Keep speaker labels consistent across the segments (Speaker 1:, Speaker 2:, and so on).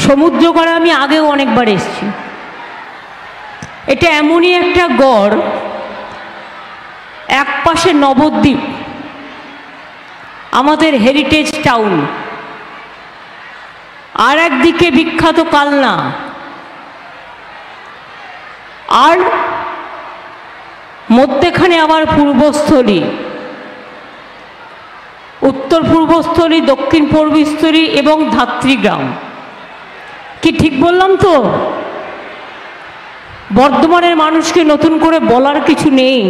Speaker 1: সমুদ্রগড়ে আমি আগেও অনেকবার এসেছি। এটা এমনই একটা গড়, এক পাশে নবদ্বীপ আমাদের হেরিটেজ টাউন, আর একদিকে বিখ্যাত কালনা, আর মধ্যেখানে আবার পূর্বস্থলী, উত্তর পূর্বস্থলী, দক্ষিণ পূর্বস্থলী এবং ধাত্রীগ্রাম। কি ঠিক বললাম তো? বর্ধমানের মানুষকে নতুন করে বলার কিছু নেই।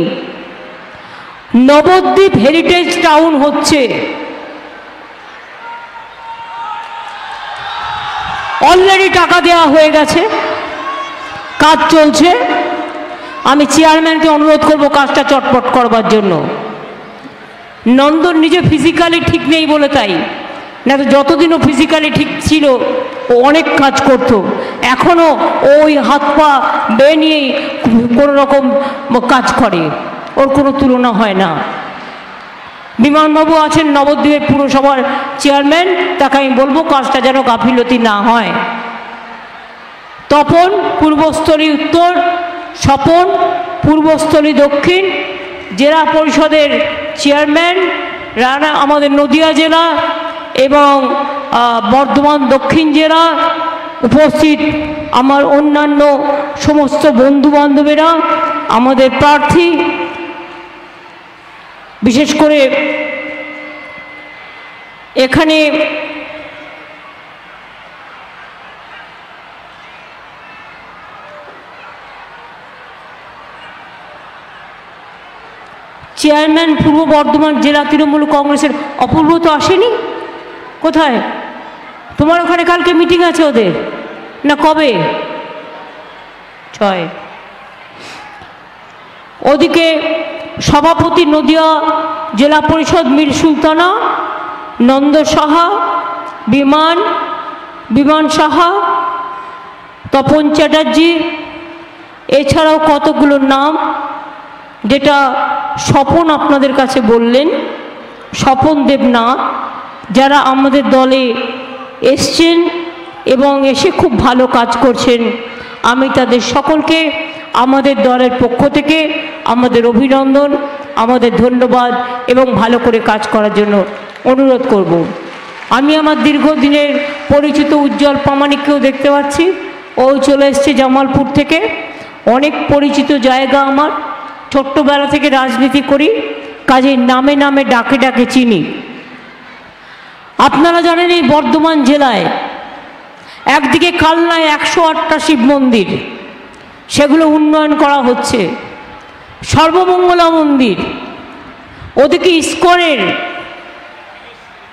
Speaker 1: নবদ্বীপ হেরিটেজ টাউন হচ্ছে। অলরেডি টাকা দেওয়া হয়ে গেছে, কাজ চলছে। আমি চেয়ারম্যানকে অনুরোধ করব কাজটা চটপট করবার জন্য। নন্দন নিজে ফিজিক্যালি ঠিক নেই বলে তাই, না তো যতদিনও ফিজিক্যালি ঠিক ছিল ও অনেক কাজ করত। এখনও ওই হাত পা বেয়ে নিয়েই কোনো রকম কাজ করে, ওর কোনো তুলনা হয় না। বিমানবাবু আছেন নবদ্বীপের পুরসভার চেয়ারম্যান, তাকে আমি বলবো কাজটা যেন গাফিলতি না হয়। তপন পূর্বস্থলী উত্তর, স্বপন পূর্বস্থলী দক্ষিণ, জেলা পরিষদের চেয়ারম্যান রানা আমাদের নদিয়া জেলা এবং বর্ধমান দক্ষিণ জেলা, উপস্থিত আমার অন্যান্য সমস্ত বন্ধুবান্ধবেরা, আমাদের প্রার্থী, বিশেষ করে এখানে চেয়ারম্যান পূর্ব বর্ধমান জেলা তৃণমূল কংগ্রেসের অপূর্ব তো আসেনি। কোথায়? তোমার ওখানে কালকে মিটিং আছে ওদের না কবে? 6। ওদিকে সভাপতি নদিয়া জেলা পরিষদ মীর সুলতানা, নন্দ সাহা, বিমান সাহা, তপন চ্যাটার্জি, এছাড়াও কতগুলো নাম যেটা স্বপন আপনাদের কাছে বললেন, স্বপন দেবনাথ, যারা আমাদের দলে এসছেন এবং এসে খুব ভালো কাজ করছেন। আমি তাদের সকলকে আমাদের দলের পক্ষ থেকে আমাদের অভিনন্দন, আমাদের ধন্যবাদ এবং ভালো করে কাজ করার জন্য অনুরোধ করব। আমি আমার দীর্ঘদিনের পরিচিত উজ্জ্বল প্রামাণিককেও দেখতে পাচ্ছি, ও চলে এসছে জামালপুর থেকে। অনেক পরিচিত জায়গা আমার, ছোট্টবেলা থেকে রাজনীতি করি, কাজে নামে নামে ডাকে ডাকে চিনি। আপনারা জানেন এই বর্ধমান জেলায় একদিকে কালনায় 108টা শিব মন্দির, সেগুলো উন্নয়ন করা হচ্ছে। সর্বমঙ্গলা মন্দির, ওদিকে ইস্কনের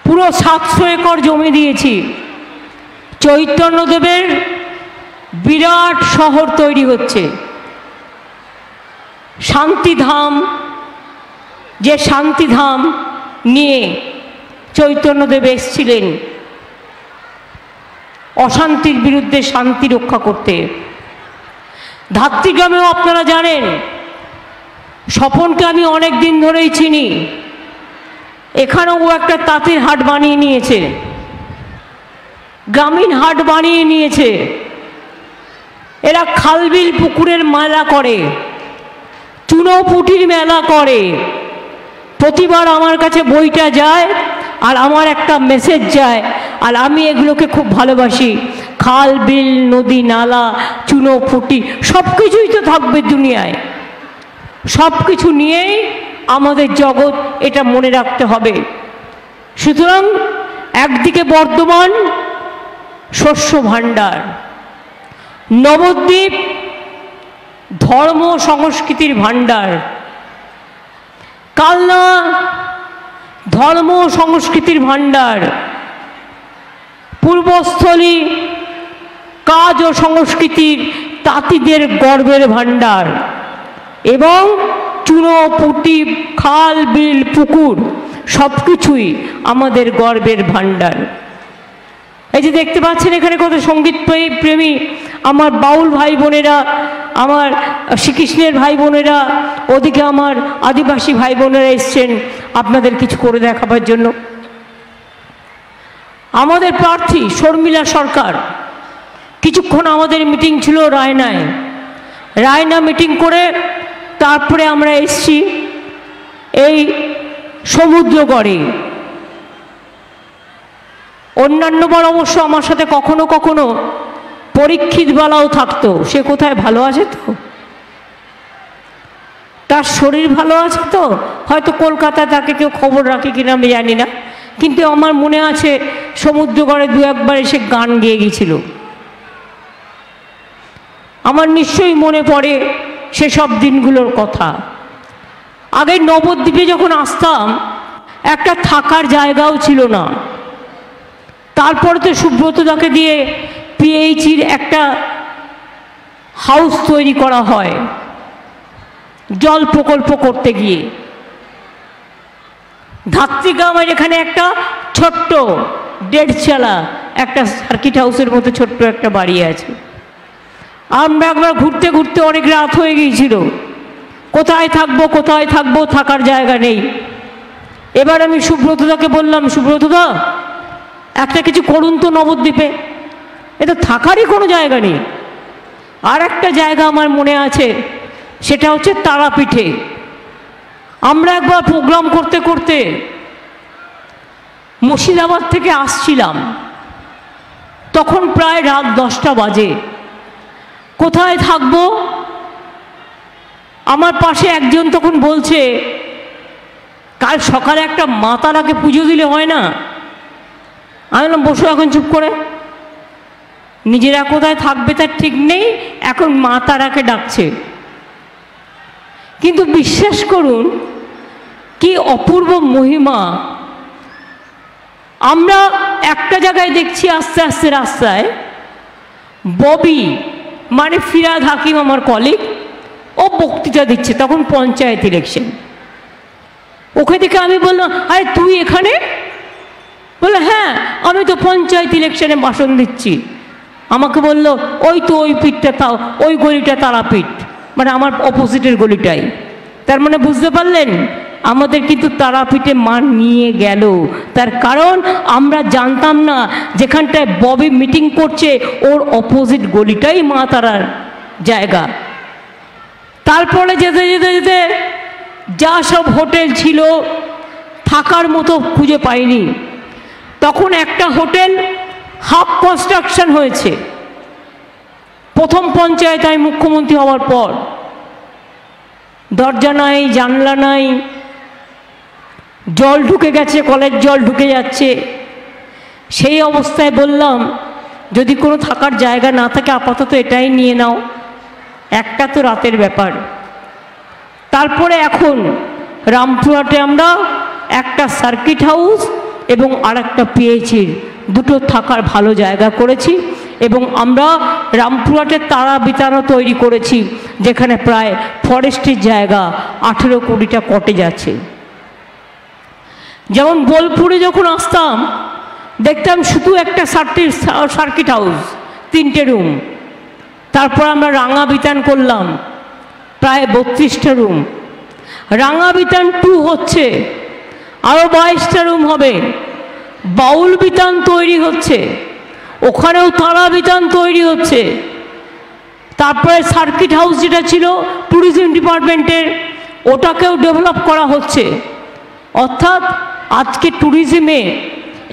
Speaker 1: পুরো 700 একর জমি দিয়েছি। চৈতন্যদেবের বিরাট শহর তৈরি হচ্ছে। শান্তিধাম, যে শান্তিধাম নিয়ে চৈতন্যদেব এসেছিলেন অশান্তির বিরুদ্ধে শান্তি রক্ষা করতে। ধাত্রীগ্রামেও আপনারা জানেন, স্বপনকে আমি অনেক দিন ধরেই চিনি। এখানেও ও একটা তাঁতের হাট বানিয়ে নিয়েছে, গ্রামীণ হাট বানিয়ে নিয়েছে। এরা খালবিল পুকুরের মেলা করে, চুনোপুটির মেলা করে। প্রতিবার আমার কাছে বইটা যায় আর আমার একটা মেসেজ যায়, আর আমি এগুলোকে খুব ভালোবাসি। খাল বিল নদী নালা চুনোপুটি সব কিছুই তো থাকবে দুনিয়ায়, সব কিছু নিয়েই আমাদের জগৎ, এটা মনে রাখতে হবে। সুতরাং একদিকে বর্ধমান শস্য ভাণ্ডার, নবদ্বীপ ধর্ম সংস্কৃতির ভাণ্ডার, কালনা ধর্ম সংস্কৃতির ভাণ্ডার, পূর্বস্থলী কাজ ও সংস্কৃতির তাঁতিদের গর্বের ভাণ্ডার, এবং চুনোপুটি খাল বিল পুকুর সব কিছুই আমাদের গর্বের ভাণ্ডার। এই যে দেখতে পাচ্ছেন এখানে কত সঙ্গীত প্রেমী আমার বাউল ভাই বোনেরা, আমার শ্রীকৃষ্ণের ভাই বোনেরা, ওদিকে আমার আদিবাসী ভাই বোনেরা এসছেন আপনাদের কিছু করে দেখাবার জন্য। আমাদের প্রার্থী শর্মিলা সরকার, কিছুক্ষণ আমাদের মিটিং ছিল রায়নায়। রায়না মিটিং করে তারপরে আমরা এসছি এই সমুদ্রগড়ে। অন্যান্যবার অবশ্য আমার সাথে কখনো কখনো পরীক্ষিত বেলাও থাকতো। সে কোথায়, ভালো আছে তো? তার শরীর ভালো আছে তো? হয়তো কলকাতায় তাকে কেউ খবর রাখে কিনা আমি জানি না, কিন্তু আমার মনে আছে সমুদ্রগড়ে দু একবার এসে গান গেয়ে গেছিল। আমার নিশ্চয়ই মনে পড়ে সেসব দিনগুলোর কথা। আগে নবদ্বীপে যখন আসতাম একটা থাকার জায়গাও ছিল না। তারপরে তো সুব্রতদাকে দিয়ে পিএইচির একটা হাউস তৈরি করা হয় জল প্রকল্প করতে গিয়ে। ধাত্রীগ্রামের এখানে একটা ছোট্ট 1.5 চালা একটা সার্কিট হাউসের মতো ছোট্ট একটা বাড়ি আছে। আমরা একবার ঘুরতে ঘুরতে অনেক রাত হয়ে গিয়েছিল, কোথায় থাকবো কোথায় থাকবো, থাকার জায়গা নেই। এবার আমি সুব্রতদাকে বললাম, সুব্রতদা একটা কিছু করুন তো নবদ্বীপে, এটা থাকারই কোনো জায়গা নেই। আর একটা জায়গা আমার মনে আছে, সেটা হচ্ছে তারাপীঠে। আমরা একবার প্রোগ্রাম করতে করতে মুর্শিদাবাদ থেকে আসছিলাম, তখন প্রায় রাত 10টা বাজে। কোথায় থাকবো? আমার পাশে একজন তখন বলছে, কাল সকালে একটা মা তারাকে পুজো দিলে হয় না? আমি বললাম, বসো এখন চুপ করে, নিজেরা কোথায় থাকবে তার ঠিক নেই, এখন মা তারাকে ডাকছে। কিন্তু বিশ্বাস করুন কি অপূর্ব মহিমা। আমরা একটা জায়গায় দেখছি আস্তে আস্তে রাস্তায় ববি মানে ফিরাদ হাকিম আমার কলিগ, ও বক্তৃতা দিচ্ছে, তখন পঞ্চায়েত ইলেকশন। ওকে দেখে আমি বললাম, আরে তুই এখানে? বললো, হ্যাঁ আমি তো পঞ্চায়েত ইলেকশনে ভাষণ দিচ্ছি। আমাকে বললো, ওই তো ওই পিঠটা, তাও ওই গলিটা তারাপীঠ, মানে আমার অপোজিটের গলিটাই। তার মানে বুঝতে পারলেন আমাদের কিন্তু তারাপীঠে মান নিয়ে গেল। তার কারণ আমরা জানতাম না যেখানটায় ববি মিটিং করছে ওর অপোজিট গলিটাই মা তারার জায়গা। তারপরে যেতে যেতে যেতে যা সব হোটেল ছিল থাকার মতো খুঁজে পাইনি। তখন একটা হোটেল হাফ কনস্ট্রাকশন হয়েছে, প্রথম পঞ্চায়েত আমি মুখ্যমন্ত্রী হওয়ার পর। দরজা নাই, জানলা নাই, জল ঢুকে গেছে, কলের জল ঢুকে যাচ্ছে। সেই অবস্থায় বললাম, যদি কোনো থাকার জায়গা না থাকে আপাতত এটাই নিয়ে নাও, একটা তো রাতের ব্যাপার। তারপরে এখন রামপুরহাটে আমরা একটা সার্কিট হাউস এবং আর একটা পিএইচির দুটো থাকার ভালো জায়গা করেছি। এবং আমরা রামপুরহাটে তারা বিতানও তৈরি করেছি, যেখানে প্রায় ফরেস্টের জায়গা 18-20টা কটে যাচ্ছে। যেমন বোলপুরে যখন আসতাম দেখতাম শুধু একটা সার্কিট হাউস, 3টে রুম। তারপর আমরা রাঙা বিতান করলাম, প্রায় 32টা রুম। রাঙা বিতান 2 হচ্ছে, আরও 22টা রুম হবে। বাউল বিতান তৈরি হচ্ছে, ওখানেও তারা বিতান তৈরি হচ্ছে। তারপরে সার্কিট হাউস যেটা ছিল ট্যুরিজম ডিপার্টমেন্টের, ওটাকেও ডেভেলপ করা হচ্ছে। অর্থাৎ আজকে ট্যুরিজমে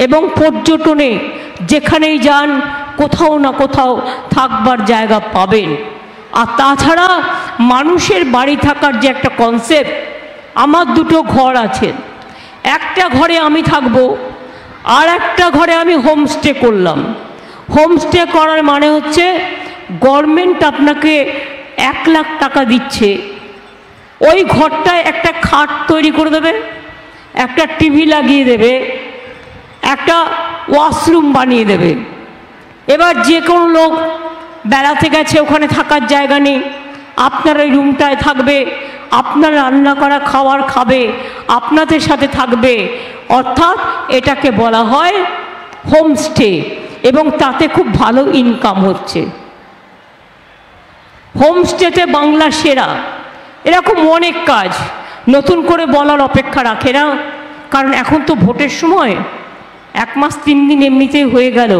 Speaker 1: এবং পর্যটনে যেখানেই যান কোথাও না কোথাও থাকবার জায়গা পাবেন। আর তাছাড়া মানুষের বাড়ি থাকার যে একটা কনসেপ্ট, আমার 2টো ঘর আছে, একটা ঘরে আমি থাকবো, আর একটা ঘরে আমি হোমস্টে করলাম। হোমস্টে করার মানে হচ্ছে গভর্নমেন্ট আপনাকে 1 লাখ টাকা দিচ্ছে, ওই ঘরটায় একটা খাট তৈরি করে দেবে, একটা টিভি লাগিয়ে দেবে, একটা ওয়াশরুম বানিয়ে দেবে। এবার যে কোনো লোক বেড়াতে গেছে, ওখানে থাকার জায়গা নেই, আপনার ওই রুমটায় থাকবে, আপনার রান্না করা খাবার খাবে, আপনাদের সাথে থাকবে। অর্থাৎ এটাকে বলা হয় হোমস্টে, এবং তাতে খুব ভালো ইনকাম হচ্ছে। হোমস্টেতে বাংলা সেরা, এরকম অনেক কাজ নতুন করে বলার অপেক্ষা রাখে না, কারণ এখন তো ভোটের সময়, 1 মাস 3 দিন এমনিতেই হয়ে গেল।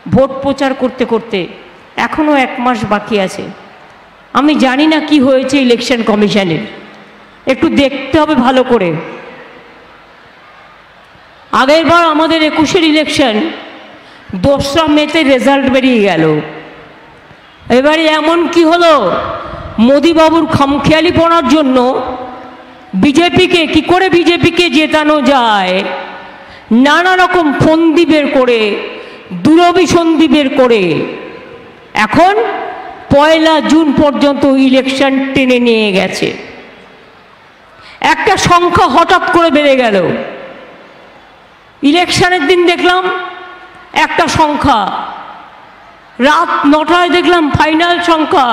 Speaker 1: ভোট প্রচার করতে করতে এখনও 1 মাস বাকি আছে। আমি জানি না কি হয়েছে ইলেকশন কমিশনের, একটু দেখতে হবে ভালো করে। আগের বার আমাদের 21-এর ইলেকশন 2রা মেতে রেজাল্ট বেরিয়ে গেল। এবারে এমন কি হলো, মোদিবাবুর খামখেয়ালি পড়ার জন্য বিজেপিকে কি করে বিজেপিকে জেতানো যায় নানা রকম ফন্দি বের করে, দূরভিসন্ধি বের করে এখন 1 জুন পর্যন্ত ইলেকশন টেনে নিয়ে গেছে। একটা সংখ্যা হঠাৎ করে বেড়ে গেল। ইলেকশনের দিন দেখলাম একটা সংখ্যা, রাত 9টায় দেখলাম ফাইনাল সংখ্যা,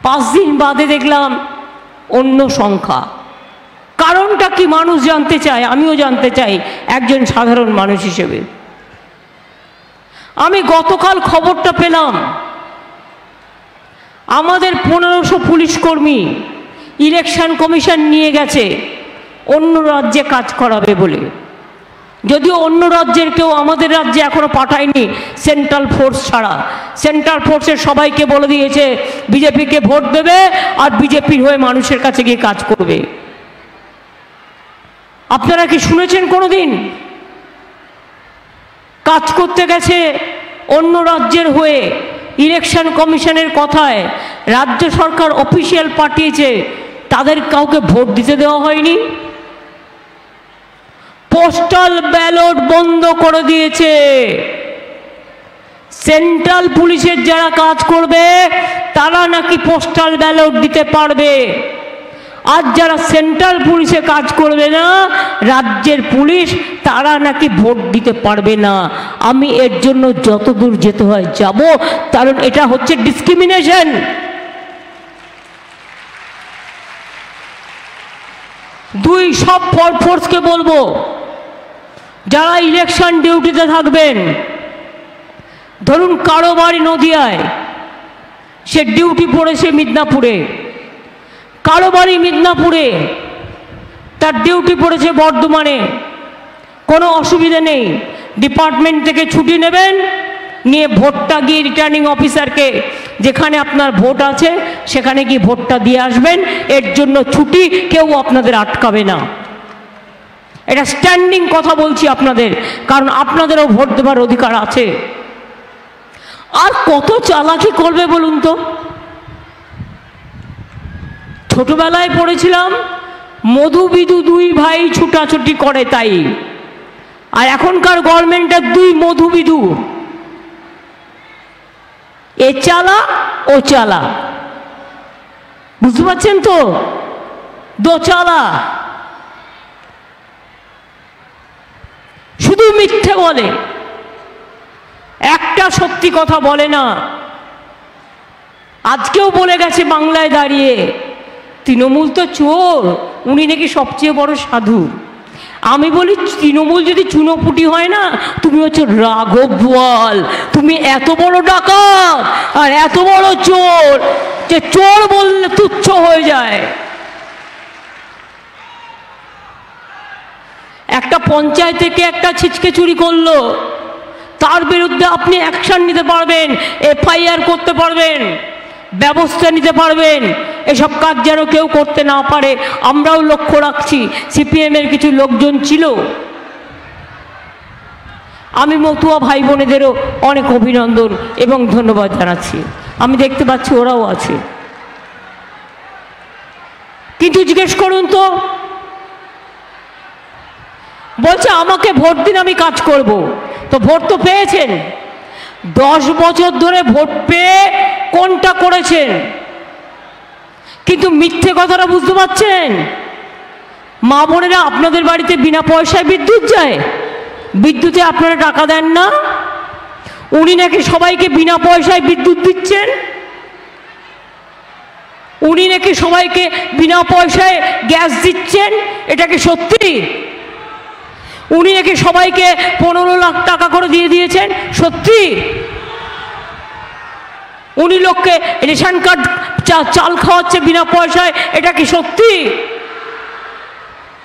Speaker 1: 5 দিন বাদে দেখলাম অন্য সংখ্যা। কারণটা কি মানুষ জানতে চায়, আমিও জানতে চাই একজন সাধারণ মানুষ হিসেবে। আমি গতকাল খবরটা পেলাম আমাদের 1500 পুলিশ কর্মী ইলেকশন কমিশন নিয়ে গেছে অন্য রাজ্যে কাজ করাবে বলে। যদিও অন্য রাজ্যের কেউ আমাদের রাজ্যে এখনো পাঠায়নি সেন্ট্রাল ফোর্স ছাড়া। সেন্ট্রাল ফোর্সের সবাইকে বলে দিয়েছে বিজেপিকে ভোট দেবে আর বিজেপির হয়ে মানুষের কাছে গিয়ে কাজ করবে। আপনারা কি শুনেছেন কোনোদিন কাজ করতে গেছে অন্য রাজ্যের হয়ে? ইলেকশন কমিশনের কথায় রাজ্য সরকার অফিসিয়াল পাঠিয়েছে, তাদের কাউকে ভোট দিতে দেওয়া হয়নি। পোস্টাল ব্যালট বন্ধ করে দিয়েছে। সেন্ট্রাল পুলিশের যারা কাজ করবে তারা নাকি পোস্টাল ব্যালট দিতে পারবে, আর যারা সেন্ট্রাল পুলিশে কাজ করবে না, রাজ্যের পুলিশ, তারা নাকি ভোট দিতে পারবে না। আমি এর জন্য যতদূর যেতে হয় যাব, কারণ এটা হচ্ছে ডিসক্রিমিনেশন। সব ফোর্সকে বলবো যারা ইলেকশন ডিউটিতে থাকবেন, ধরুন কারো বাড়ি নদিয়ায়, সে ডিউটি পড়েছে মিদনাপুরে, কারো বাড়ি মিদনাপুরে, তার ডিউটি পড়েছে বর্ধমানে, কোনো অসুবিধা নেই, ডিপার্টমেন্ট থেকে ছুটি নেবেন, নিয়ে ভোটটা গিয়ে রিটার্নিং অফিসারকে, যেখানে আপনার ভোট আছে সেখানে গিয়ে ভোটটা দিয়ে আসবেন। এর জন্য ছুটি কেউ আপনাদের আটকাবে না। এটা স্ট্যান্ডিং কথা বলছি আপনাদের, কারণ আপনাদেরও ভোট দেবার অধিকার আছে। আর কত চালাকি করবে বলুন তো? ছোটবেলায় পড়েছিলাম মধু বিধু 2 ভাই ছুটাছুটি করে তাই, আর এখনকার গভর্নমেন্টের 2 মধু বিধু, এ চালা ও চালা, বুঝতে পারছেন তো? দোচালা, শুধু মিথ্যে বলে, একটা সত্যি কথা বলে না। আজকেও বলে গেছে বাংলায় দাঁড়িয়ে, তৃণমূল তো চোর, উনি নাকি সবচেয়ে বড় সাধু। আমি বলি তৃণমূল যদি চুনোপুটি হয় না, তুমি হচ্ছে রাঘব বোয়াল, তুমি এত বড় ডাকাত আর এত বড় চোর যে চোর বললে তুচ্ছ হয়ে যায়। একটা পঞ্চায়েত থেকে একটা ছিচকে চুরি করলো, তার বিরুদ্ধে আপনি অ্যাকশন নিতে পারবেন, FIR করতে পারবেন, ব্যবস্থা নিতে পারবেন। এসব কাজ যেন কেউ করতে না পারে আমরাও লক্ষ্য রাখছি। CPM-এর কিছু লোকজন ছিল, আমি মতুয়া ভাই বোনেদেরও অনেক অভিনন্দন এবং ধন্যবাদ জানাচ্ছি। আমি দেখতে পাচ্ছি ওরাও আছে, কিন্তু জিজ্ঞেস করুন তো, বলছে আমাকে ভোট দিন আমি কাজ করব। তো ভোট তো পেয়েছেন, 10 বছর ধরে ভোট পেয়ে কোনটা করেছেন? কিন্তু মিথ্যে কথাটা বুঝতে পারছেন? মা বোনেরা, আপনাদের বাড়িতে বিনা পয়সায় বিদ্যুৎ যায়, বিদ্যুতে আপনারা টাকা দেন না, উনি নাকি সবাইকে বিনা পয়সায় বিদ্যুৎ দিচ্ছেন, উনি নাকি সবাইকে বিনা পয়সায় গ্যাস দিচ্ছেন। এটা কি সত্যি? উনি নাকি সবাইকে 15 লাখ টাকা করে দিয়ে দিয়েছেন, সত্যি? উনি লোককে রেশন কার্ড চাল খাওয়াচ্ছে বিনা পয়সায়, এটা কি সত্যি?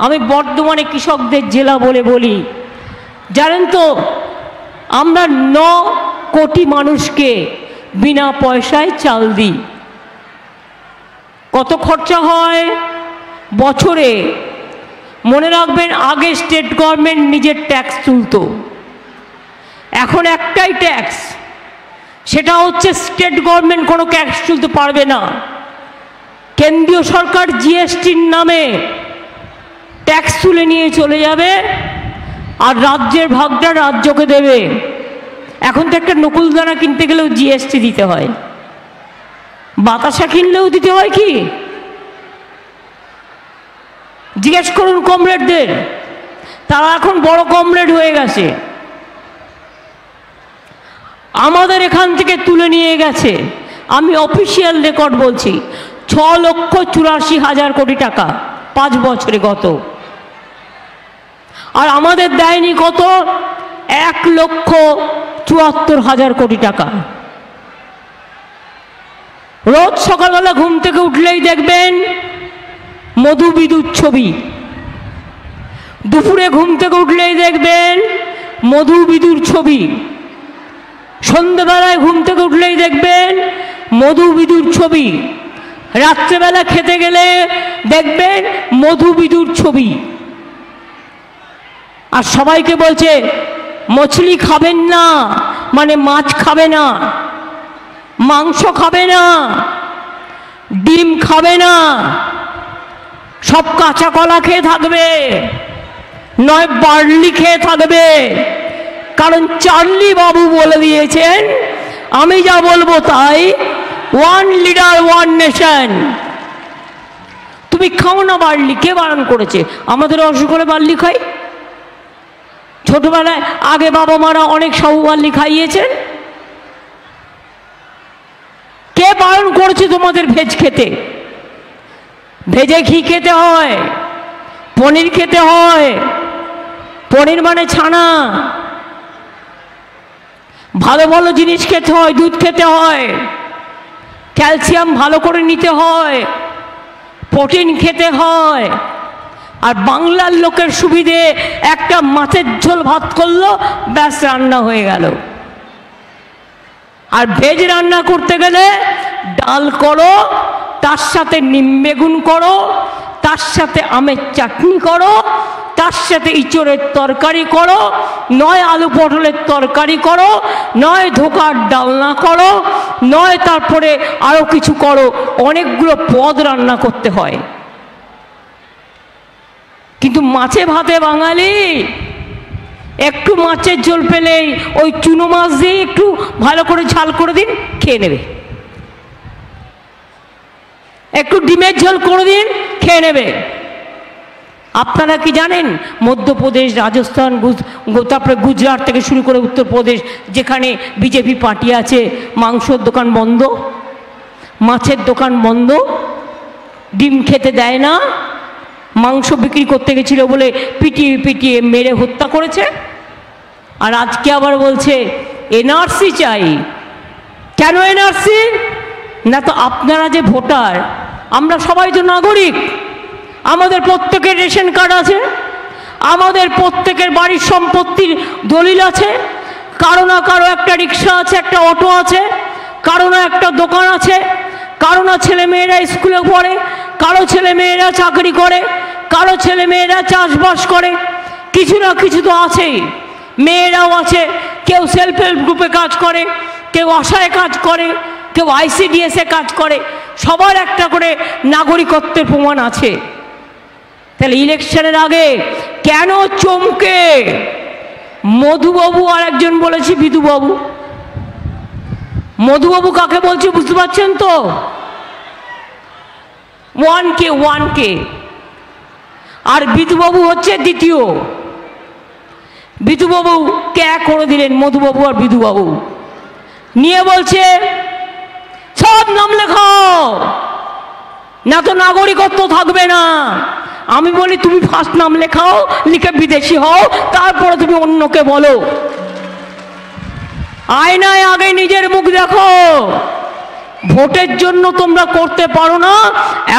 Speaker 1: আমি বর্ধমানে কৃষকদের জেলা বলে বলি, জানেন তো আমরা 9 কোটি মানুষকে বিনা পয়সায় চাল দিই। কত খরচা হয় বছরে? মনে রাখবেন, আগে স্টেট গভর্নমেন্ট নিজের ট্যাক্স তুলত, এখন একটাই ট্যাক্স, সেটা হচ্ছে স্টেট গভর্নমেন্ট কোনো ট্যাক্স তুলতে পারবে না। কেন্দ্রীয় সরকার জিএসটির নামে ট্যাক্স তুলে নিয়ে চলে যাবে, আর রাজ্যের ভাগটা রাজ্যকে দেবে। এখন তো একটা নকুলদানা কিনতে গেলেও জিএসটি দিতে হয়, বাতাসা কিনলেও দিতে হয়। কি জিজ্ঞেস করুন কমরেডদের, তারা এখন বড় কমরেড হয়ে গেছে। আমাদের এখান থেকে তুলে নিয়ে গেছে, আমি অফিসিয়াল রেকর্ড বলছি, 6,84,000 কোটি টাকা 5 বছরে গত। আর আমাদের দেয়নি কত? 1,74,000 কোটি টাকা। রোজ সকালবেলা ঘুম থেকে উঠলেই দেখবেন মধু বিদুর ছবি, দুপুরে ঘুম থেকে উঠলেই দেখবেন মধু বিদুর ছবি, সন্ধ্যেবেলায় ঘুম থেকে উঠলেই দেখবেন মধু বিদুর ছবি, রাত্রেবেলা খেতে গেলে দেখবেন মধু বিদুর ছবি। আর সবাইকে বলছে মছলি খাবেন না, মানে মাছ খাবে না, মাংস খাবে না, ডিম খাবে না, সব কাঁচা কলা খেয়ে থাকবে, নয় বার্লি খেয়ে থাকবে। কারণ চার্লি বাবু বলে দিয়েছেন, আমি যা বলবো তাই, 1 লিডার 1 নেশন। তুমি খাও না বার্লি, কে বারণ করেছে? আমাদের অসুখ হলে বার্লি খাই। ছোটবেলায় আগে বাবা মারা অনেক সাবু বার্লি খাইয়েছেন। কে বারণ করেছে তোমাদের ভেজ খেতে? ভেজে ঘি খেতে হয়, পনির খেতে হয়, পনির মানে ছানা, ভালো ভালো জিনিস খেতে হয়, দুধ খেতে হয়, ক্যালসিয়াম ভালো করে নিতে হয়, প্রোটিন খেতে হয়। আর বাংলার লোকের সুবিধে একটা মাছের ঝোল ভাত করলো, ব্যাস রান্না হয়ে গেল। আর ভেজ রান্না করতে গেলে ডাল করো, তার সাথে নিম বেগুন করো, তার সাথে আমের চাটনি করো, তার সাথে ইঁচড়ের তরকারি করো, নয় আলু পটলের তরকারি করো, নয় ধোকার ডালনা করো, নয় তারপরে আরও কিছু করো। অনেকগুলো পদ রান্না করতে হয়। কিন্তু মাছে ভাতে বাঙালি একটু মাছের ঝোল পেলেই ওই চুনো মাছ দিয়ে একটু ভালো করে ঝাল করে দিন, খেয়ে নেবে। একটু ডিমের ঝোল করে দিন, খেয়ে নেবে। আপনারা কি জানেন, মধ্যপ্রদেশ, রাজস্থান, তারপরে গুজরাট থেকে শুরু করে উত্তরপ্রদেশ, যেখানে বিজেপি পার্টি আছে, মাংসের দোকান বন্ধ, মাছের দোকান বন্ধ, ডিম খেতে দেয় না, মাংস বিক্রি করতে গেছিল বলে পিটিয়ে পিটিয়ে মেরে হত্যা করেছে। আর আজকে আবার বলছে এনআরসি চাই। কেন এনআরসি? না তো আপনারা যে ভোটার, আমরা সবাই তো নাগরিক, আমাদের প্রত্যেকের রেশন কার্ড আছে, আমাদের প্রত্যেকের বাড়ির সম্পত্তির দলিল আছে, কারো না কারো একটা রিক্সা আছে, একটা অটো আছে, কারো না একটা দোকান আছে, কারো না ছেলে মেয়েরা স্কুলে পড়ে, কারো ছেলে মেয়েরা চাকরি করে, কারো ছেলে মেয়েরা চাষবাস করে, কিছু না কিছু তো আছেই। মেয়েরাও আছে, কেউ সেলফ হেল্প গ্রুপে কাজ করে, কেউ আশায় কাজ করে, কেউ আইসিডিএসে কাজ করে, সবার একটা করে নাগরিকত্বের প্রমাণ আছে। তাহলে ইলেকশনের আগে কেন চমকে মধুবাবু আর একজন বলেছি বিধুবাবু? মধুবাবু কাকে বলছে বুঝতে পারছেন তো? 1K আর বিধুবাবু হচ্ছে দ্বিতীয়। বিধুবাবু কে করে দিলেন মধুবাবু আর বিধুবাবু নিয়ে বলছে সব নাম লেখাও, না তো নাগরিকত্ব থাকবে না। আমি বলি তুমি ফার্স্ট নাম লেখাও, লিখে বিদেশি হও, তারপরে তুমি অন্যকে বলো। আয়নায় আগে নিজের মুখ দেখো। ভোটের জন্য তোমরা করতে পারো না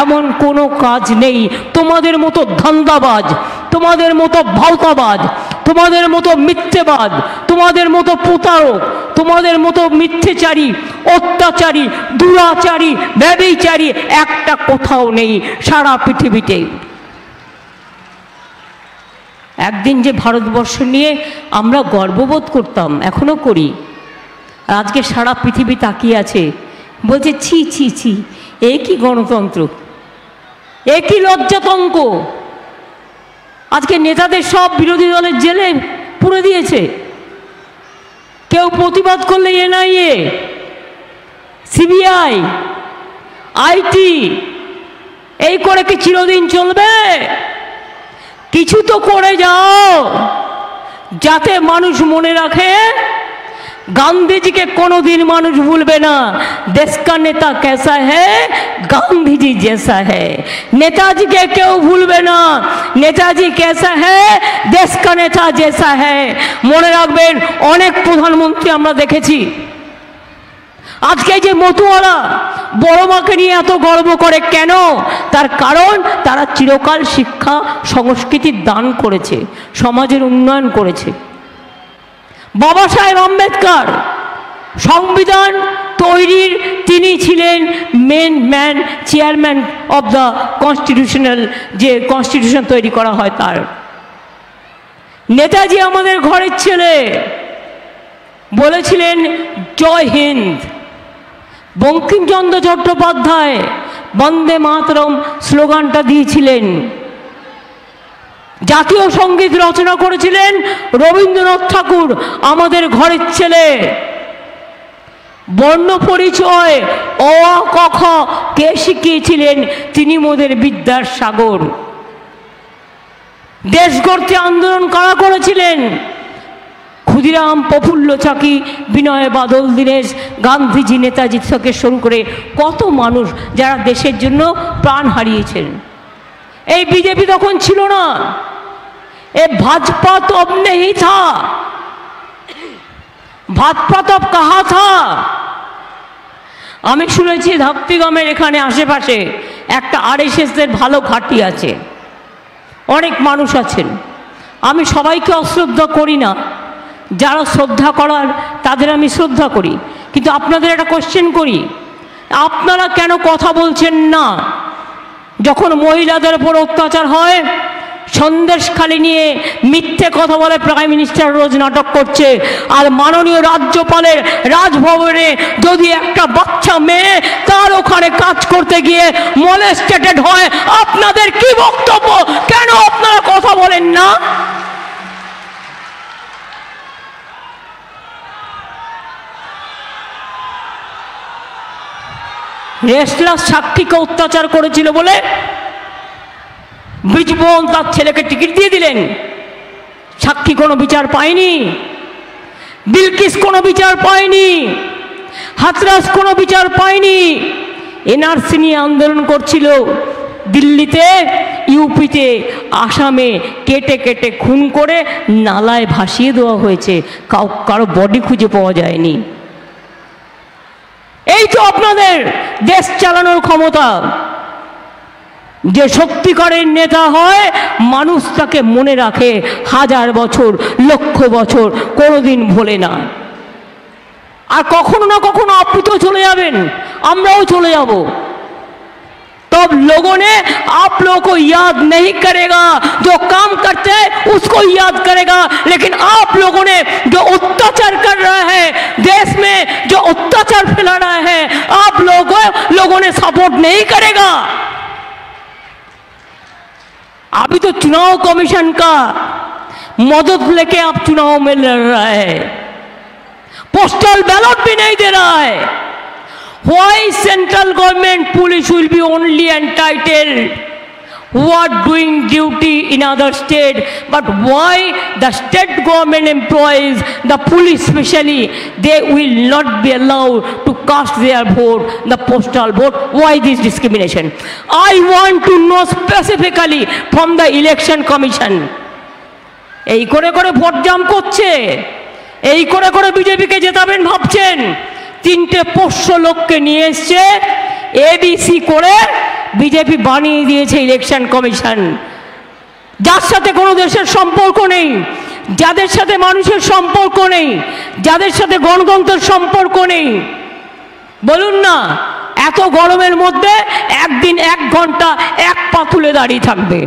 Speaker 1: এমন কোনো কাজ নেই। তোমাদের মতো ধান্দাবাজ, তোমাদের মতো ভাওতাবাজ, তোমাদের মতো মিথ্যেবাদ, তোমাদের মতো প্রতারক, তোমাদের মতো মিথ্যেচারী, অত্যাচারী, দুরাচারী, ব্যভিচারী একটা কোথাও নেই সারা পৃথিবীতে। একদিন যে ভারতবর্ষ নিয়ে আমরা গর্ববোধ করতাম, এখনো করি, আর আজকে সারা পৃথিবী তাকিয়ে আছে, বলছে ছি ছি ছি, এ কি গণতন্ত্র, এ কি লজ্জাতঙ্ক। আজকে নেতাদের সব বিরোধী দলের জেলে পুরে দিয়েছে, কেউ প্রতিবাদ করলে এনআইএ, সিবিআই, আইটি, এই করে কি চিরদিন চলবে? কিছু তো করে যাও যাতে মানুষ মনে রাখে গান্ধীজিকে কোনোদিন মানুষ ভুলবে না। দেশ কা নেতা कैसा है, গান্ধীজি जैसा है। নেতাজিকে কেউ ভুলবে না, নেতাজি कैसा है, দেশ কা নেতা जैसा है। মনে রাখবেন, অনেক প্রধানমন্ত্রী আমরা দেখেছি। আজকে যে মতুয়ারা বড় মাকে নিয়ে এত গর্ব করে কেন? তার কারণ তারা চিরকাল শিক্ষা সংস্কৃতির দান করেছে, সমাজের উন্নয়ন করেছে। বাবা সাহেব আম্বেদকর সংবিধান তৈরির তিনি ছিলেন main man, chairman of the constitutional, যে কনস্টিটিউশন তৈরি করা হয় তার। নেতাজি আমাদের ঘরের ছেলে, বলেছিলেন জয় হিন্দ। বঙ্কিমচন্দ্র চট্টোপাধ্যায় বন্দে মাতরম স্লোগানটা দিয়েছিলেন। জাতীয় সঙ্গীত রচনা করেছিলেন রবীন্দ্রনাথ ঠাকুর, আমাদের ঘরের ছেলে। বর্ণ পরিচয় অ আ ক খ কে শিখিয়েছিলেন? তিনি মোদের বিদ্যার সাগর। দেশ গড়তে আন্দোলন কারা করেছিলেন? ক্ষুদিরাম, প্রফুল্ল চাকি, বিনয় বাদল দীনেশ, গান্ধীজি, নেতাজি থেকে শুরু করে কত মানুষ যারা দেশের জন্য প্রাণ হারিয়েছেন। এই বিজেপি তখন ছিল না, এ ভাজপা তো अब नहीं था, ভাজপা তো কাহা থা। আমি শুনেছি ধাপ্তিগমের এখানে আশেপাশে একটা RSS এর ভালো ঘাঁটি আছে, অনেক মানুষ আছেন। আমি সবাইকে অশ্রদ্ধা করি না, যারা শ্রদ্ধা করার তাদের আমি শ্রদ্ধা করি, কিন্তু আপনাদের একটা কোশ্চেন করি, আপনারা কেন কথা বলছেন না যখন মহিলাদের উপর অত্যাচার হয়? সন্দেশখালি নিয়ে মিথ্যে কথা বলে প্রাইম মিনিস্টার রোজ নাটক করছে, আর মাননীয় রাজ্যপালের রাজভবনে যদি একটা বাচ্চা মেয়ে তার ওখানে কাজ করতে গিয়ে মলেস্টেটেড হয়, আপনাদের কি বক্তব্য? কেন আপনারা কথা বলেন না? রেসলার সাক্ষীকে অত্যাচার করেছিল বলে বৃজমোহন তার ছেলেকে টিকিট দিয়ে দিলেন, সাক্ষী কোনো বিচার পায়নি, বিলকিস কোনো বিচার পায়নি, হাথরাস কোনো বিচার পায়নি। এনআরসি নিয়ে আন্দোলন করছিল দিল্লিতে, ইউপিতে, আসামে কেটে কেটে খুন করে নালায় ভাসিয়ে দেওয়া হয়েছে, কারো বডি খুঁজে পাওয়া যায়নি। এই তো আপনাদের দেশ চালানোর ক্ষমতা। যে সত্যিকারের নেতা হয়, মানুষ তাকে মনে রাখে হাজার বছর, লক্ষ বছর, কোনোদিন ভোলে না। আর কখনো না কখনো আপনি তো চলে যাবেন, আমরাও চলে যাব। तब लोगों ने आप लोगों को याद नहीं करेगा, जो काम करते हैं उसको याद करेगा, लेकिन आप लोगों ने जो अत्याचार कर रहा है देश में, जो अत्याचार फैला रहा है, आप लोगों ने सपोर्ट नहीं करेगा। अभी तो चुनाव कमीशन का मदद लेके आप चुनाव में लड़ रहा है, पोस्टल बैलेट भी नहीं दे रहा है। Why central government police will be only entitled who are doing duty in other state, but why the state government employees, the police especially, they will not be allowed to cast their vote, the postal vote? Why this discrimination? I want to know specifically from the election commission. এই করে করে vote জাম করছে, এই করে করে বিজেপিকে জেতাবেন ভাবছেন। তিনটে পোষ্য লোককে নিয়ে এসছে, এবিসি করে বিজেপি বানিয়ে দিয়েছে ইলেকশন কমিশন, যার সাথে কোনো দেশের সম্পর্ক নেই, যাদের সাথে মানুষের সম্পর্ক নেই, যাদের সাথে গণতন্ত্রের সম্পর্ক নেই, বলুন না এত গরমের মধ্যে একদিন 1 ঘন্টা এক পা তুলে দাঁড়িয়ে থাকবে।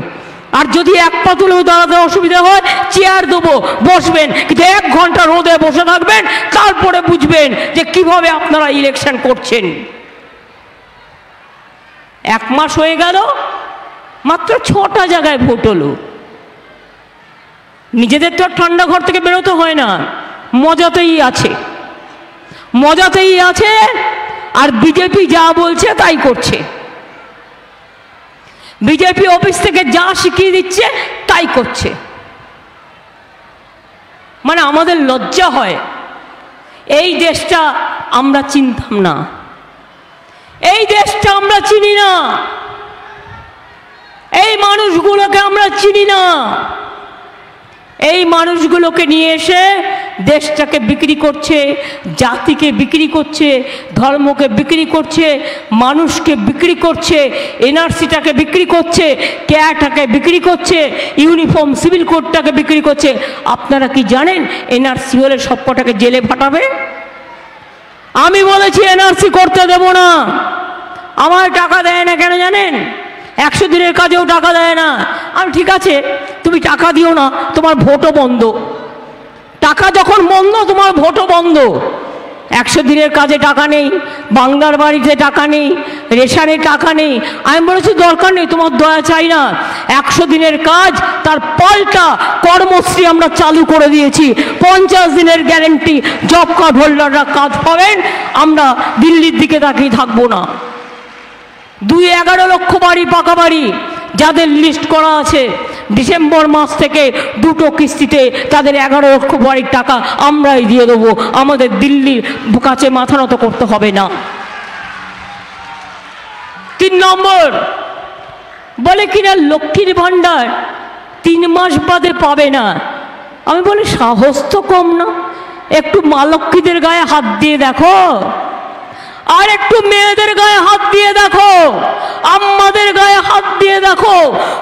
Speaker 1: আর যদি এক পা তুলেও দাঁড়াতে অসুবিধা হয় চেয়ার দেবো, বসবেন, কিন্তু 1 ঘন্টা রোদে বসে থাকবেন, তারপরে বুঝবেন যে কিভাবে আপনারা ইলেকশন করছেন। 1 মাস হয়ে গেল, মাত্র 6টা জায়গায় ভোট হলো। নিজেদের তো ঠান্ডা ঘর থেকে বেরোতে হয় না, মজাতেই আছে, মজাতেই আছে। আর বিজেপি যা বলছে তাই করছে, বিজেপি অফিস থেকে যা শিখিয়ে দিচ্ছে তাই করছে। মানে আমাদের লজ্জা হয়। এই দেশটা আমরা চিনতাম না, এই দেশটা আমরা চিনি না, এই মানুষগুলোকে আমরা চিনি না। এই মানুষগুলোকে নিয়ে এসে দেশটাকে বিক্রি করছে, জাতিকে বিক্রি করছে, ধর্মকে বিক্রি করছে, মানুষকে বিক্রি করছে, এনআরসিটাকে বিক্রি করছে, ক্যাটাকে বিক্রি করছে, ইউনিফর্ম সিভিল কোডটাকে বিক্রি করছে। আপনারা কি জানেন এনআরসি হলে সবকটাকে জেলে ফাটাবে? আমি বলেছি এনআরসি করতে দেব না। আমার টাকা দেয় না কেন জানেন? 100 দিনের কাজেও টাকা দেয় না। আমি ঠিক আছে তুমি টাকা দিও না, তোমার ভোটও বন্ধ। টাকা যখন বন্ধ তোমার ভোটও বন্ধ। 100 দিনের কাজে টাকা নেই, বাংলার বাড়িতে টাকা নেই, রেশনে টাকা নেই। আমি বলেছি দরকার নেই, তোমার দয়া চাই না। 100 দিনের কাজ তার পাল্টা কর্মশ্রী আমরা চালু করে দিয়েছি। 50 দিনের গ্যারেন্টি জব কার্ড হোল্ডাররা কাজ পাবেন। আমরা দিল্লির দিকে তাকিয়ে থাকবো না। 11 লক্ষ বাড়ি, পাকা বাড়ি যাদের লিস্ট করা আছে, ডিসেম্বর মাস থেকে 2টো কিস্তিতে তাদের 11 লক্ষ বাড়ির টাকা আমরাই দিয়ে দেবো। আমাদের দিল্লির কাছে মাথা নত করতে হবে না। 3 নম্বর বলে কিনা লক্ষ্মীর ভাণ্ডার 3 মাস বাদে পাবে না। আমি বলি সাহস তো কম না, একটু মা লক্ষ্মীদের গায়ে হাত দিয়ে দেখো, আর একটু মেয়েদের গায়ে হাত দিয়ে দেখো, আম্মাদের গায়ে হাত দিয়ে দেখো,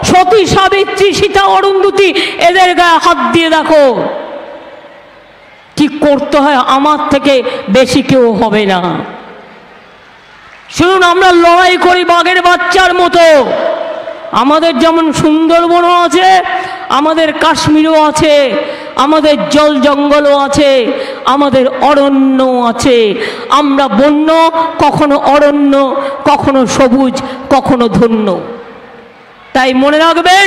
Speaker 1: সতী সাবিত্রী সীতা অরুন্ধতী এদের গায়ে হাত দিয়ে দেখো। কি করতে হয় আমার থেকে বেশি কেউ হবে না। শুনুন, আমরা লড়াই করি বাঘের বাচ্চার মতো। আমাদের যেমন সুন্দরবনও আছে, আমাদের কাশ্মীরও আছে, আমাদের জল জঙ্গলও আছে, আমাদের অরণ্যও আছে। আমরা বন্য, কখনো অরণ্য, কখনো সবুজ, কখনো ধন্য। তাই মনে রাখবেন,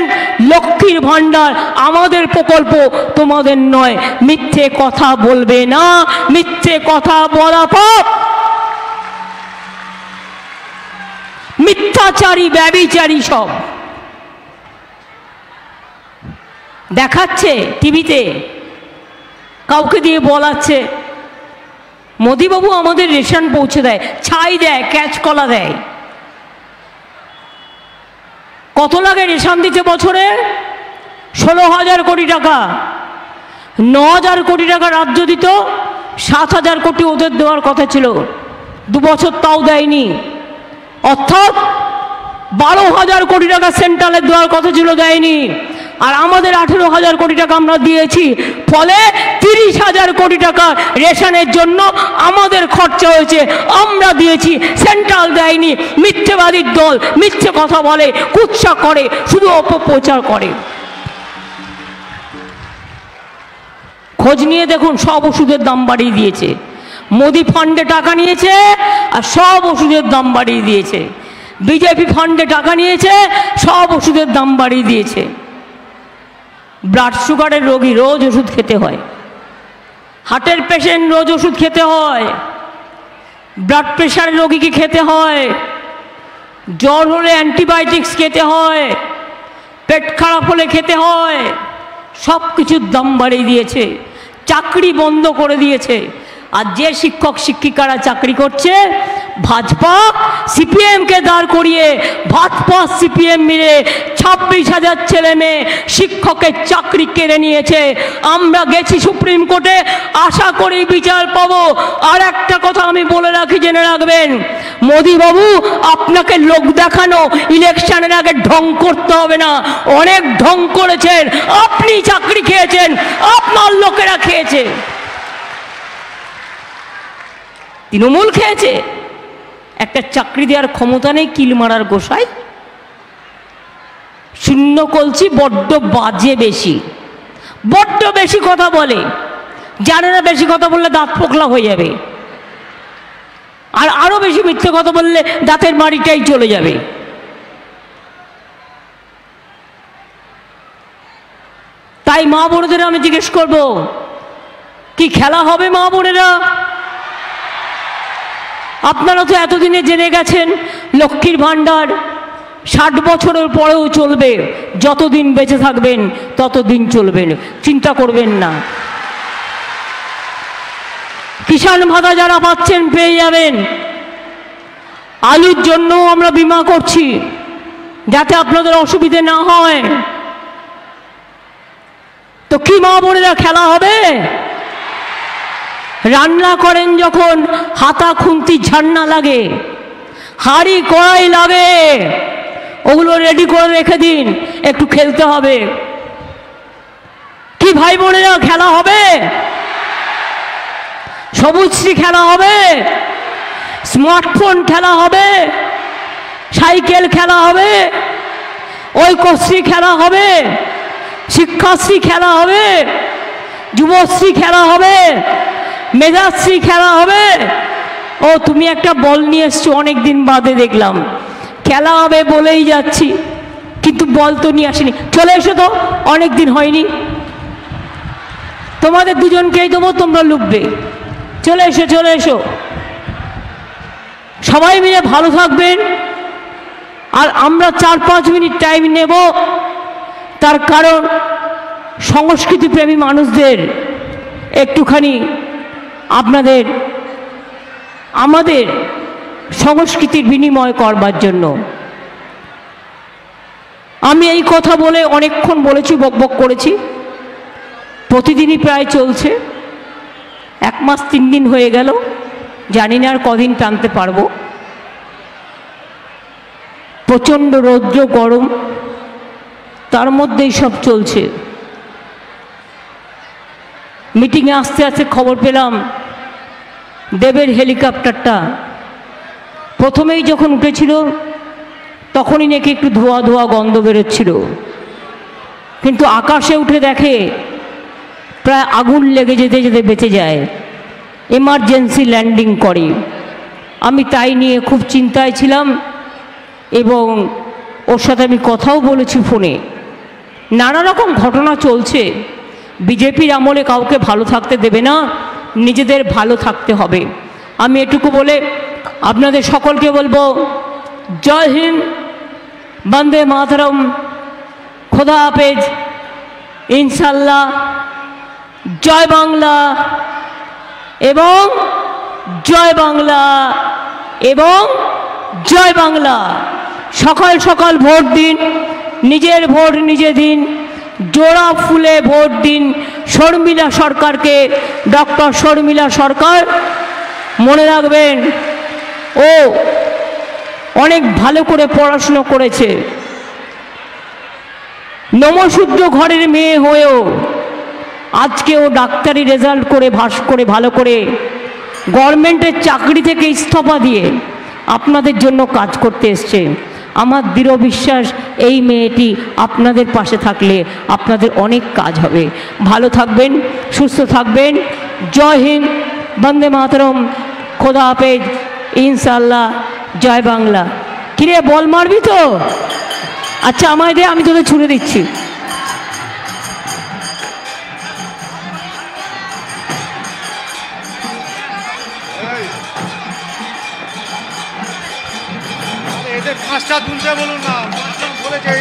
Speaker 1: লক্ষ্মীর ভাণ্ডার আমাদের প্রকল্প, তোমাদের নয়। মিথ্যে কথা বলবে না, মিথ্যে কথা বলা পাপ। মিথ্যাচারী, ব্যভিচারী সব দেখাচ্ছে টিভিতে, কাউকে দিয়ে বলাচ্ছে মোদিবাবু আমাদের রেশন পৌঁছে দেয়, ছাই দেয়, ক্যাচ কলা দেয়। কত লাগে রেশন দিতে বছরে? 16,000 কোটি টাকা। 9,000 কোটি টাকা রাজ্য দিত, 7,000 কোটি ওদের দেওয়ার কথা ছিল, 2 বছর তাও দেয়নি। অর্থাৎ 12,000 কোটি টাকা সেন্ট্রালের দেওয়ার কথা ছিল, দেয়নি। আর আমাদের 18,000 কোটি টাকা আমরা দিয়েছি। ফলে 30,000 কোটি টাকা রেশনের জন্য আমাদের খরচা হয়েছে, আমরা দিয়েছি, সেন্ট্রাল দেয়নি। মিথ্যেবাদীর দল মিথ্যে কথা বলে, কুৎসা করে, শুধু অপপ্রচার করে। খোঁজ নিয়ে দেখুন, সব ওষুধের দাম বাড়িয়ে দিয়েছে। মোদি ফান্ডে টাকা নিয়েছে আর সব ওষুধের দাম বাড়িয়ে দিয়েছে। বিজেপি ফান্ডে টাকা নিয়েছে, সব ওষুধের দাম বাড়িয়ে দিয়েছে। ব্লাড সুগারের রোগী রোজ ওষুধ খেতে হয়, হার্টের পেশেন্ট রোজ ওষুধ খেতে হয়, ব্লাড প্রেশারের রোগীকে খেতে হয়, জ্বর হলে অ্যান্টিবায়োটিক্স খেতে হয়, পেট খারাপ হলে খেতে হয়। সব কিছুর দাম বাড়িয়ে দিয়েছে, চাকরি বন্ধ করে দিয়েছে। আর যে শিক্ষক শিক্ষিকারা চাকরি করছে, ভাজপা সিপিএমকে দাঁড় করিয়ে, ভাজপা সিপিএম মিলে 26,000 ছেলে মেয়ে শিক্ষকের চাকরি কেড়ে নিয়েছে। আমরা গেছি সুপ্রিম কোর্টে, আশা করি বিচার পাবো। আর একটা কথা আমি আমি বলে রাখি, জেনে রাখবেন, মোদি বাবু আপনাকে লোক দেখানো ইলেকশনের আগে ঢং করতে হবে না। অনেক ঢং করেছেন আপনি, চাকরি খেয়েছেন, আপনার লোকেরা খেয়েছে, তৃণমূল খেয়েছে। একটা চাকরি দেওয়ার ক্ষমতা নেই, কিল মারার গোসাই। শূন্য কলছি, বড্ড বাজে, বেশি, বড্ড বেশি কথা বলে। জানে না বেশি কথা বললে দাঁত পোকলা হয়ে যাবে, আর আরো বেশি মিথ্যে কথা বললে দাঁতের মাড়িটাই চলে যাবে। তাই মা বোনেদের আমি জিজ্ঞেস করব, কি খেলা হবে মা বোনেরা? আপনারা তো এতদিনে জেনে গেছেন লক্ষ্মীর ভাণ্ডার 60 বছরের পরেও চলবে, যতদিন বেঁচে থাকবেন ততদিন চলবেন, চিন্তা করবেন না। কিষাণ ভাতা যারা পাচ্ছেন পেয়ে যাবেন। আলুর জন্য আমরা বীমা করছি যাতে আপনাদের অসুবিধে না হয়। তো কি মা বোনেরা খেলা হবে? রান্না করেন যখন হাতা খুন্তি ঝান্না লাগে, হাঁড়ি কড়াই লাগে, ওগুলো রেডি করে রেখে দিন, একটু খেলতে হবে। কি ভাই বোনেরা খেলা হবে? সবুজশ্রী খেলা হবে, স্মার্টফোন খেলা হবে, সাইকেল খেলা হবে, ঐক্যশ্রী খেলা হবে, শিক্ষাশ্রী খেলা হবে, যুবশ্রী খেলা হবে, মেধাশ্রী খেলা হবে। ও তুমি একটা বল নিয়ে এসছো, অনেকদিন বাদে দেখলাম। খেলা হবে বলেই যাচ্ছি, কিন্তু বল তো নিয়ে আসিনি। চলে এসো তো, অনেক দিন হয়নি। তোমাদের দুজনকেই দেবো, তোমরা লুকবে। চলে এসো, চলে এসো। সবাই মিলে ভালো থাকবেন। আর আমরা 4-5 মিনিট টাইম নেব, তার কারণ সংস্কৃতিপ্রেমী মানুষদের একটুখানি আপনাদের আমাদের সংস্কৃতির বিনিময় করবার জন্য। আমি এই কথা বলে অনেকক্ষণ বলেছি, বকবক করেছি, প্রতিদিনই প্রায় চলছে। 1 মাস 3 দিন হয়ে গেল, জানি না আর কদিন টানতে পারবো। প্রচণ্ড রৌদ্র গরম, তার মধ্যেই সব চলছে। মিটিংয়ে আসতে আসতে খবর পেলাম দেবের হেলিকপ্টারটা প্রথমেই যখন উঠেছিল তখনই নাকি একটু ধোয়া ধোয়া গন্ধ বেরোচ্ছিল, কিন্তু আকাশে উঠে দেখে প্রায় আগুন লেগে যেতে যেতে বেঁচে যায়, এমার্জেন্সি ল্যান্ডিং করে। আমি তাই নিয়ে খুব চিন্তায় ছিলাম এবং ওর সাথে আমি কথাও বলেছি ফোনে। নানা রকম ঘটনা চলছে। বিজেপির আমলে কাউকে ভালো থাকতে দেবে না, নিজেদের ভালো থাকতে হবে। আমি এটুকু বলে আপনাদের সকলকে বলবো, জয় হিন্দ, বন্দে মাতরম, খোদা হাফেজ, ইনশাল্লাহ, জয় বাংলা এবং জয় বাংলা এবং জয় বাংলা। সকাল সকাল ভোট দিন, নিজের ভোট নিজে দিন, জোড়া ফুলে ভোট দিন শর্মিলা সরকারকে, ডক্টর শর্মিলা সরকার। মনে রাখবেন ও অনেক ভালো করে পড়াশুনো করেছে, নমশূদ্র ঘরের মেয়ে হয়েও আজকে ও ডাক্তারি রেজাল্ট করে ভাস করে ভালো করে গভর্নমেন্টের চাকরি থেকে ইস্তফা দিয়ে আপনাদের জন্য কাজ করতে এসছে। আমার দৃঢ় বিশ্বাস এই মেয়েটি আপনাদের পাশে থাকলে আপনাদের অনেক কাজ হবে। ভালো থাকবেন, সুস্থ থাকবেন। জয় হিন্দ, বন্দে মাতরম, খোদা হাফেজ, ইনশাল্লাহ, জয় বাংলা। কিরে বল মারবি তো? আচ্ছা আমায় দে, আমি তোদের ছুড়ে দিচ্ছি।
Speaker 2: এদের 5টা তুলতে বলুন না, 5জন বলেছে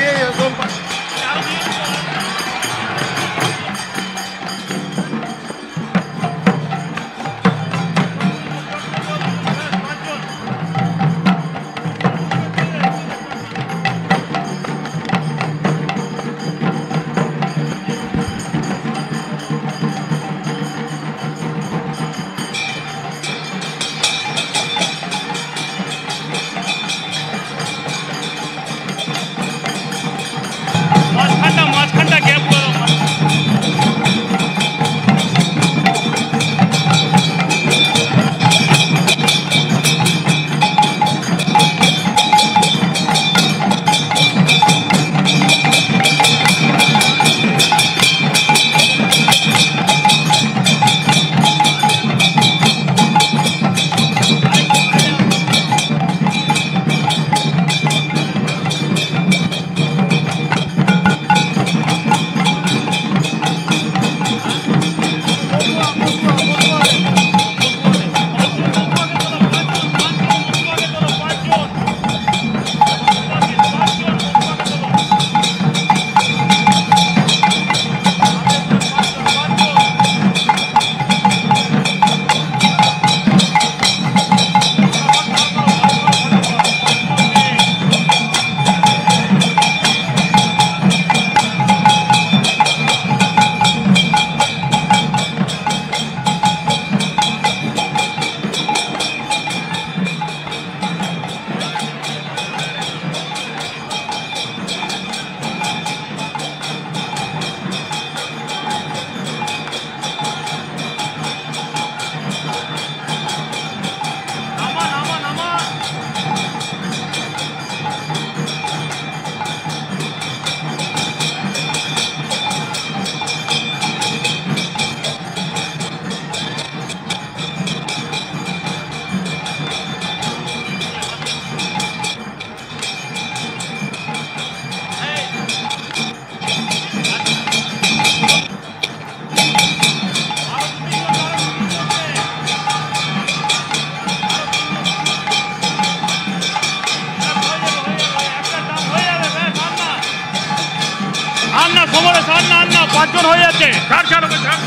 Speaker 3: জন হয়ে যাচ্ছে। ছাড় ছাড় ওকে ছাড়।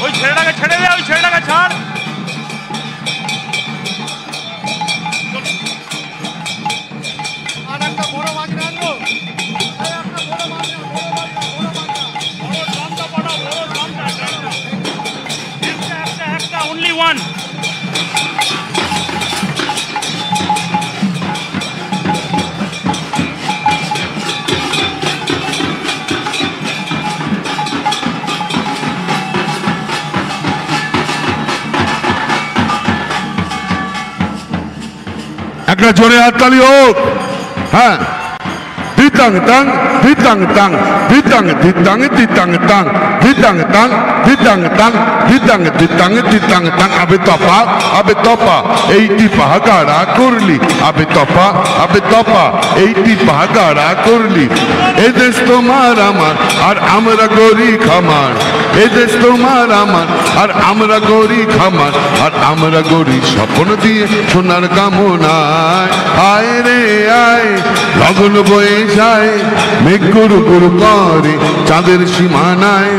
Speaker 3: ওই ছেলেটাকে ছেড়ে দে, ওই ছেলেটাকে ছাড়।
Speaker 2: আর একটা বড় মাছ আনবো।
Speaker 3: একটা only one.
Speaker 4: একটা জোরে হাততালি হোক। হ্যাঁ, দিতাং তাং দিতাং তাং দিতাং দিতাং দিতাং তাং দিতাং তাং দিতাং তাং দিতাং দিতাং দিতাং তাং আবে তপা এইটি পাহাগাড়া করলি আবে তপা এইটি পাহাগাড়া করলি। এ দেশ তোমার আমার আর আমরা গরি খামার। এ দেশ তোমার আমার আর আমরা গরি খামার। আর আমরা গরি স্বপ্ন দিয়ে সোনার কামনায়। আয় রে আয় লগন বয়ে যায় মেঘ গুরু গুরু করে চাঁদের সীমানায়।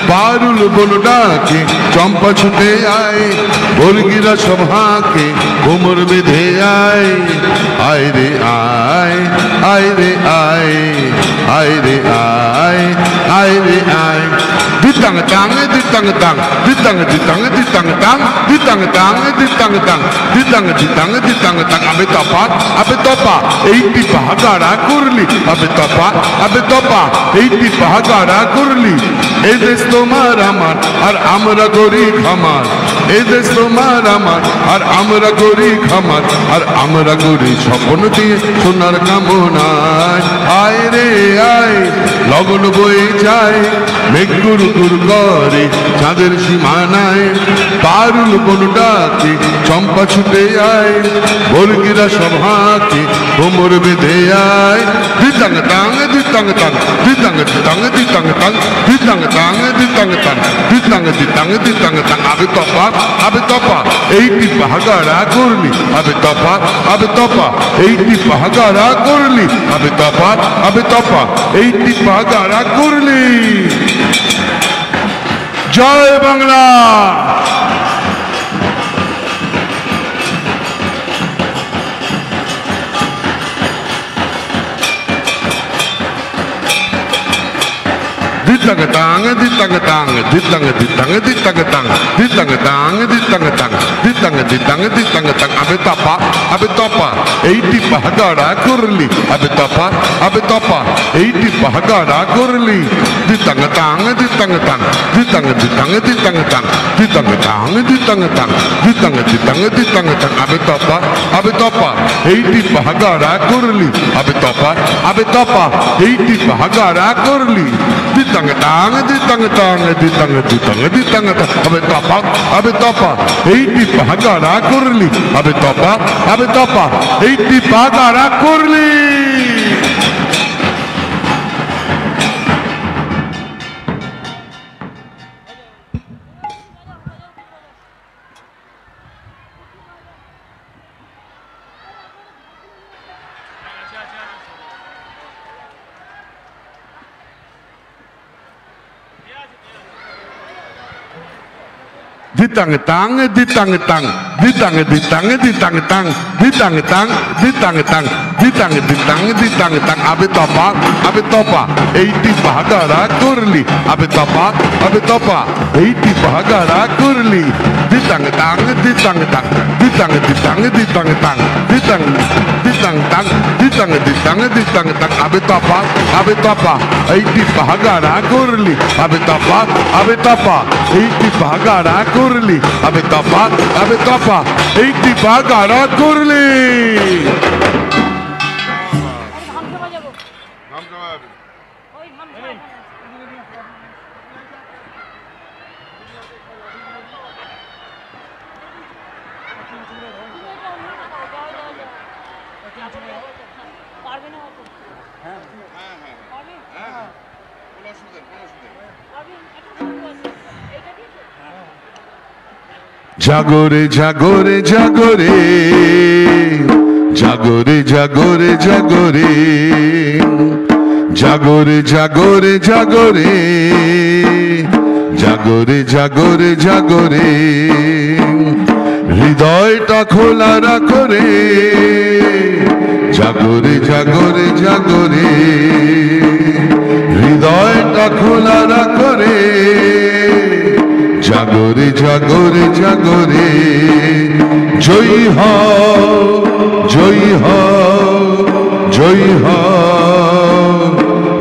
Speaker 4: পারুল বন ডাকে চম্পা ছুটে আয় বর্গিরা সব হাঁকে কোমর বেঁধে আয়। আয় রে আয় আয় রে আয় আয় রে আয় আয় রে আয়। দিতাং তাং দিতাং তাং দিতাং দিতাং দিতাং তাং দিতাং তাং দিতাং তাং দিতাং দিতাং দিতাং তাং আবে তপা এইটি পাহাগাড়া করলি আবে তপা এইটি পাহাগাড়া করলি। এই দেশ তোমার আমার আর আমরা গরি খামার। এই দেশ তোমার আমার আর আমরা গরি খামার। আর আমরা গরি স্বপ্ন দিয়ে সোনার কামনায়। আয় রে আয় লগন বয়ে যায় মেঘ গুরু গুরু করে চাঁদের সীমানায়। পারুল কোন ডাকে চম্পা ছুটে আয় বর্গিরা সব হাঁকে কোমর বেঁধে আয়। দিতাং তাং দিতাং তাং দিতাং দিতাং দিতাং তাং দিতাং তাং দিতাং তাং দিতাং দিতাং দিতাং তাং আবে তপা এইটি পাহাগাড়া করলি আবে তপা এইটি পাহাগাড়া করলি আবে তপা এইটি পাহাগাড়া করলি। জয় Bangla. ditang tang ditang tang ditang ditang ditang tang ditang tang ditang tang ditang ditang ditang tang abe topa এইটি পাহাগাড়া করলি abe topa এইটি পাহাগাড়া করলি ditang tang ditang tang ditang ditang ditang tang ditang tang ditang tang ditang ditang ditang tang abe topa এইটি পাহাগাড়া করলি abe topa এইটি পাহাগাড়া করলি ditang tang ditang tang ditang ditang ditang tang abe topa এইটি পাহাগাড়া করলি abe topa এইটি পাহাগাড়া করলি। ditang tang ditang tang ditang ditang ditang tang ditang tang ditang tang ditang ditang ditang tang abe topa এইটি পাহাগাড়া করলি abe topa এইটি পাহাগাড়া করলি ditang tang ditang tang ditang ditang ditang tang ditang ditang tang ditang ditang ditang tang abe topa এইটি পাহাগাড়া করলি abe topa এইটি পাহাগাড়া করলি abe topa এইটি পাহাগাড়া করলি। জাগরে জাগরে জাগরে জাগরে জাগরে জাগরে জাগরে জাগরে জাগরে জাগরে জাগরে জাগরে হৃদয়টা খোলা রাখো রে জাগরে জাগরে জাগরে হৃদয়টা খোলা রাখো রে জাগরে জাগরে জাগরে জয়ী হও জয়ী হও জয়ী হও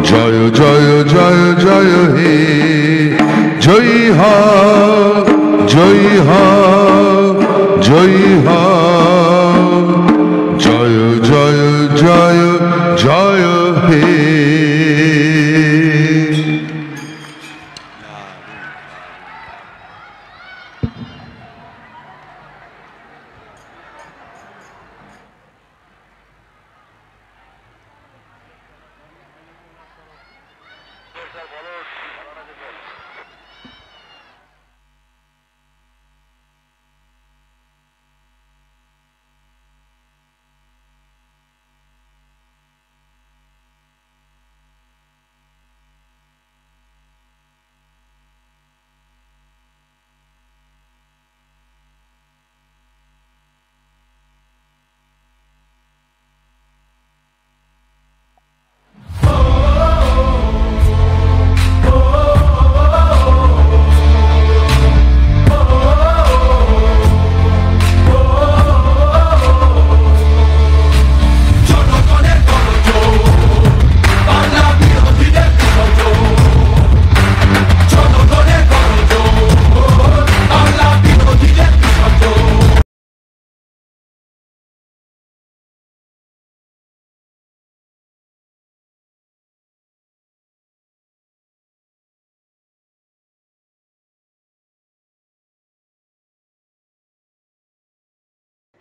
Speaker 4: জয় জয় জয় জয় হে জয়ী হও জয়ী হও জয়ী হও জয় জয় জয় জয় হে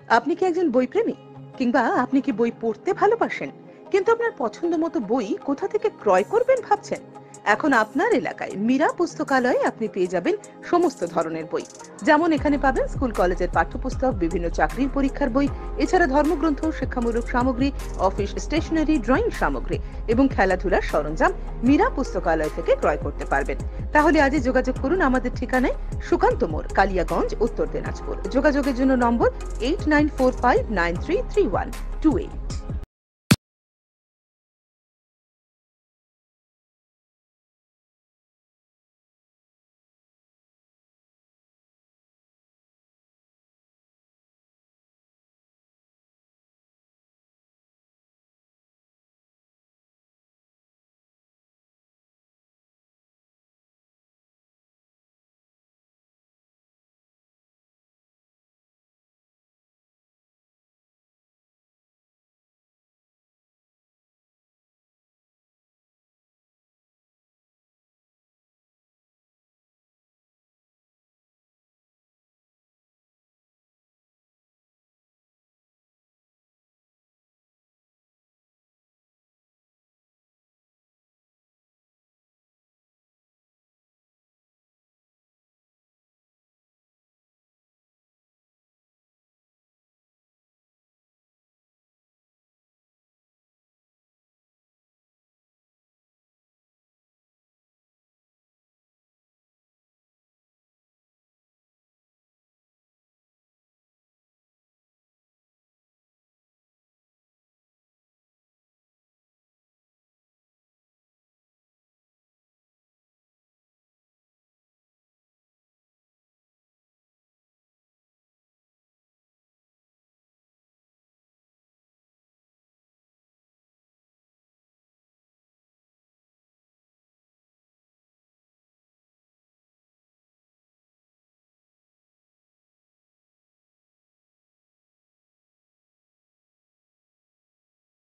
Speaker 5: আপনি কি একজন বই প্রেমী কিংবা আপনি কি বই পড়তে ভালোবাসেন কিন্তু আপনার পছন্দ মতো বই কোথা থেকে ক্রয় করবেন ভাবছেন এখন আপনার এলাকায় মীরা পুস্তকালয়ে আপনি পেয়ে যাবেন সমস্ত ধরনের বই যেমন এখানে পাবেন স্কুল কলেজের পাঠ্যপুস্তক বিভিন্ন চাকরির পরীক্ষার বই এছাড়া ধর্মগ্রন্থ শিক্ষামূলক সামগ্রী অফিস স্টেশনারি ড্রয়িং সামগ্রী এবং খেলাধুলার সরঞ্জাম মীরা পুস্তকালয় থেকে ক্রয় করতে পারবেন তাহলে আজই যোগাযোগ করুন আমাদের ঠিকানায় সুকান্ত মোড় কালিয়াগঞ্জ উত্তর দিনাজপুর যোগাযোগের জন্য নম্বর 8945933128